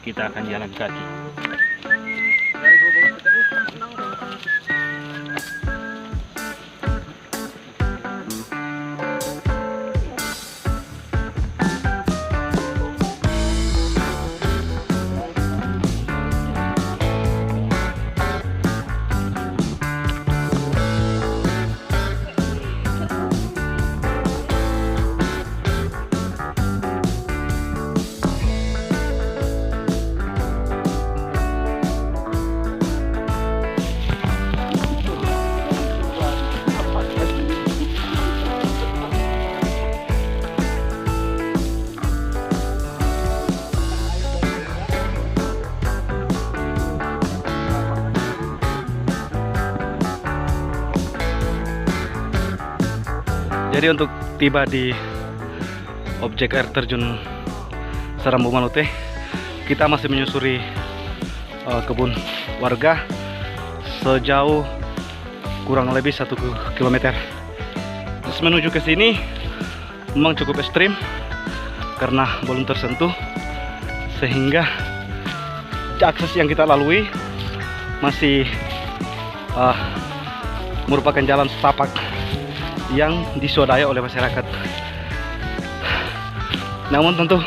kita akan jalan kaki. Jadi untuk tiba di objek air terjun Sarambu Malute, kita masih menyusuri kebun warga sejauh kurang lebih 1 km. Terus menuju ke sini memang cukup ekstrim karena belum tersentuh, sehingga akses yang kita lalui masih merupakan jalan setapak yang diswadaya oleh masyarakat. Namun tentu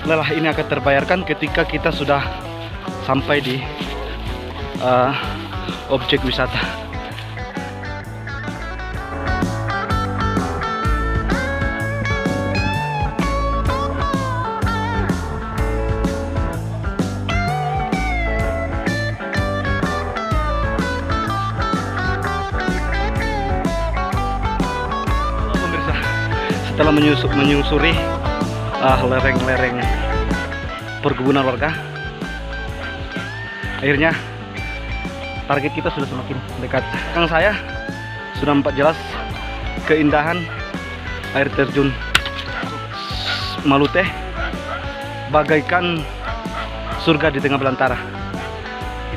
lelah ini akan terbayarkan ketika kita sudah sampai di objek wisata. Setelah menyusuri lereng-lereng perkebunan warga, akhirnya target kita sudah semakin dekat. Kang saya sudah nampak jelas keindahan air terjun Malute, bagaikan surga di tengah belantara.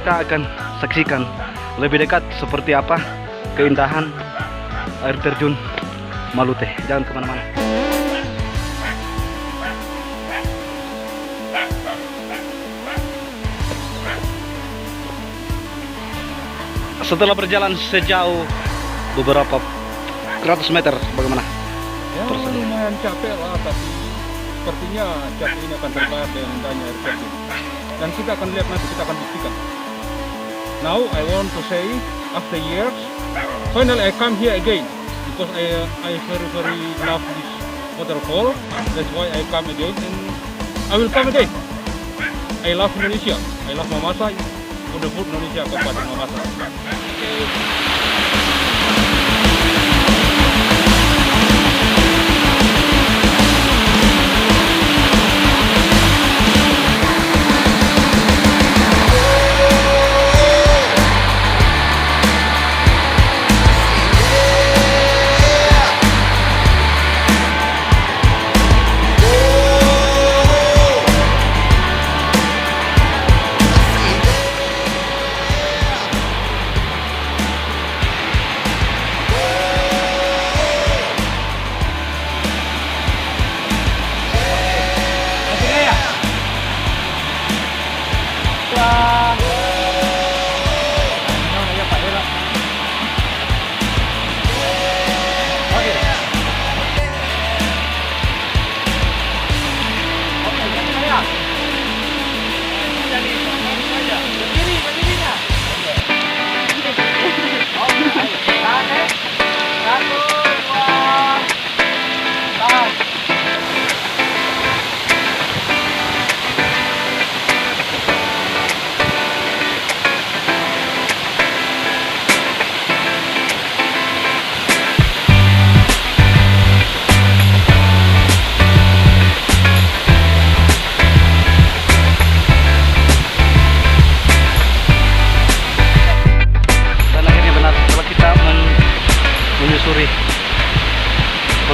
Kita akan saksikan lebih dekat seperti apa keindahan air terjun Malute. Jangan kemana-mana. Setelah berjalan sejauh beberapa ratus meter, bagaimana? Ya, lumayan capek lah, tapi sepertinya capek ini akan terbayar dengan indahnya air terjun. Dan kita akan lihat nanti, kita akan buktikan. Now I want to say, after years, finally I come here again. Because I very love this waterfall, that's why I come again, and I will come again. I love Indonesia, I love Mamasa, wonderful Indonesia, Kabupaten Mamasa.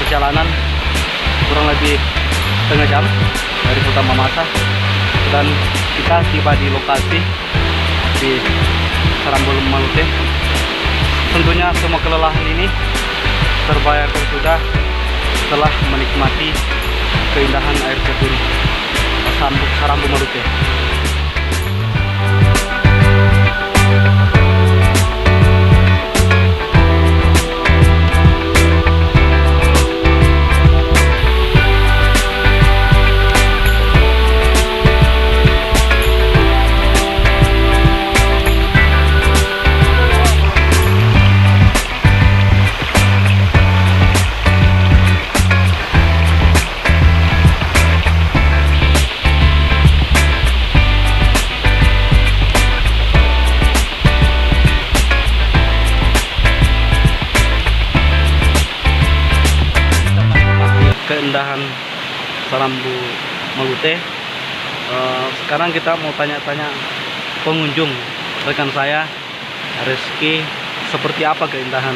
perjalanan kurang lebih setengah jam dari kota Mamasa, dan kita tiba di lokasi di Sarambu Malute. Tentunya semua kelelahan ini terbayarkan sudah setelah menikmati keindahan air terjun Sarambu Malute. Keindahan Sarambu Malute. Sekarang kita mau tanya-tanya pengunjung rekan saya Reski, seperti apa keindahan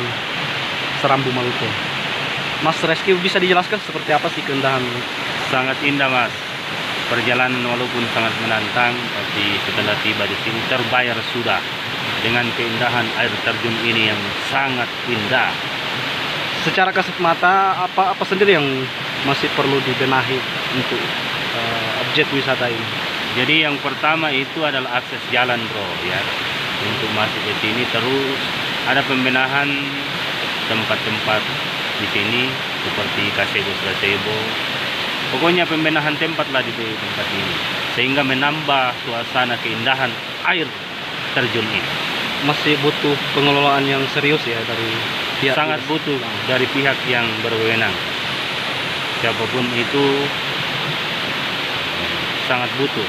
Sarambu Malute. Mas Reski, bisa dijelaskan seperti apa sih keindahan? Sangat indah, Mas. Perjalanan walaupun sangat menantang, tapi setelah tiba di sini terbayar sudah dengan keindahan air terjun ini yang sangat indah. Secara kasat mata, apa sendiri yang masih perlu dibenahi untuk objek wisata ini? Jadi yang pertama itu adalah akses jalan, bro, ya. Untuk masuk ke sini terus ada pembenahan tempat-tempat di sini seperti gazebo. Pokoknya pembenahan tempat lah di tempat ini sehingga menambah suasana keindahan air terjun ini. Masih butuh pengelolaan yang serius ya dari pihak Sangat butuh dari pihak yang berwenang. Siapapun itu sangat butuh.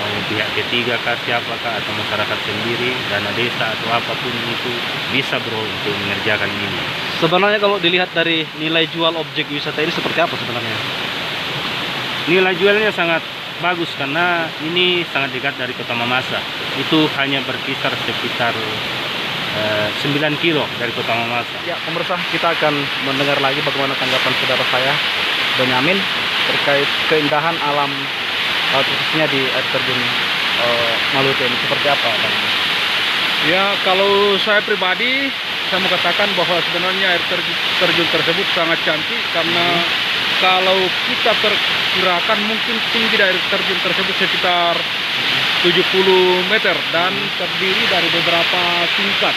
Mau pihak ketiga kah, siapakah, atau masyarakat sendiri, dana desa atau apapun itu bisa, bro, untuk mengerjakan ini. Sebenarnya kalau dilihat dari nilai jual objek wisata ini seperti apa sebenarnya? Nilai jualnya sangat bagus karena ini sangat dekat dari Kota Mamasa. Itu hanya berkisar sekitar 9 kilo dari Kota Mamasa. Ya, pemirsa, kita akan mendengar lagi bagaimana tanggapan saudara saya Benyamin terkait keindahan alam khususnya di air terjun Malute ini seperti apa, Bang? Ya, kalau saya pribadi, saya mau katakan bahwa sebenarnya air terjun tersebut sangat cantik karena kalau kita perkirakan mungkin tinggi dari air terjun tersebut sekitar 70 meter dan terdiri dari beberapa tingkat.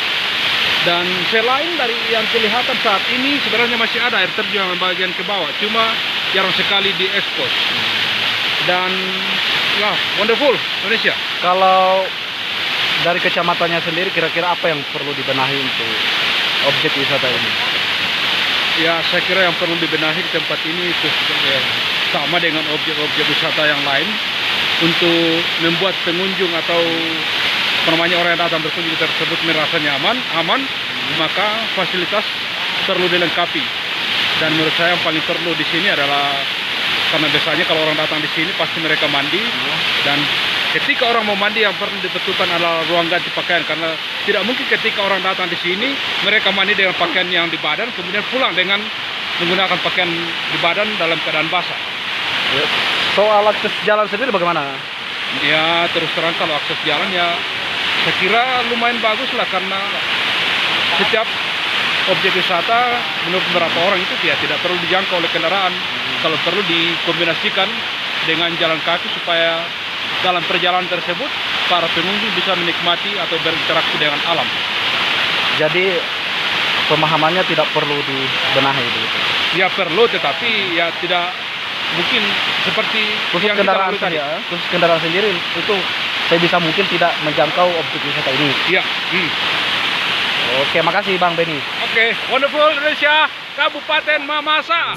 Dan selain dari yang kelihatan saat ini, sebenarnya masih ada air terjun yang bagian ke bawah, cuma jarang sekali diekspos. Dan ya, wonderful Indonesia. Kalau dari kecamatannya sendiri, kira-kira apa yang perlu dibenahi untuk objek wisata ini? Ya, saya kira yang perlu dibenahi di tempat ini itu sama dengan objek-objek wisata yang lain untuk membuat pengunjung atau namanya orang yang datang berkunjung tersebut merasa nyaman, aman, maka fasilitas perlu dilengkapi. Dan menurut saya yang paling perlu di sini adalah karena biasanya kalau orang datang di sini pasti mereka mandi, dan ketika orang mau mandi yang perlu dibetulkan adalah ruang ganti pakaian, karena tidak mungkin ketika orang datang di sini mereka mandi dengan pakaian yang di badan kemudian pulang dengan menggunakan pakaian di badan dalam keadaan basah. Soal akses jalan sendiri bagaimana? Ya, terus terang kalau akses jalan ya saya kira lumayan bagus lah, karena setiap objek wisata menurut beberapa orang itu ya tidak perlu dijangkau oleh kendaraan. Kalau perlu dikombinasikan dengan jalan kaki supaya dalam perjalanan tersebut para pengunjung bisa menikmati atau berinteraksi dengan alam. Jadi pemahamannya tidak perlu dibenahi begitu. Ya perlu, tetapi ya tidak mungkin seperti Khusus yang kita kendaraan lalui tadi. saja, khusus kendaraan sendiri itu saya bisa mungkin tidak menjangkau objek wisata ini. Ya. Oke, makasih Bang Beni. Oke, wonderful Indonesia, Kabupaten Mamasa.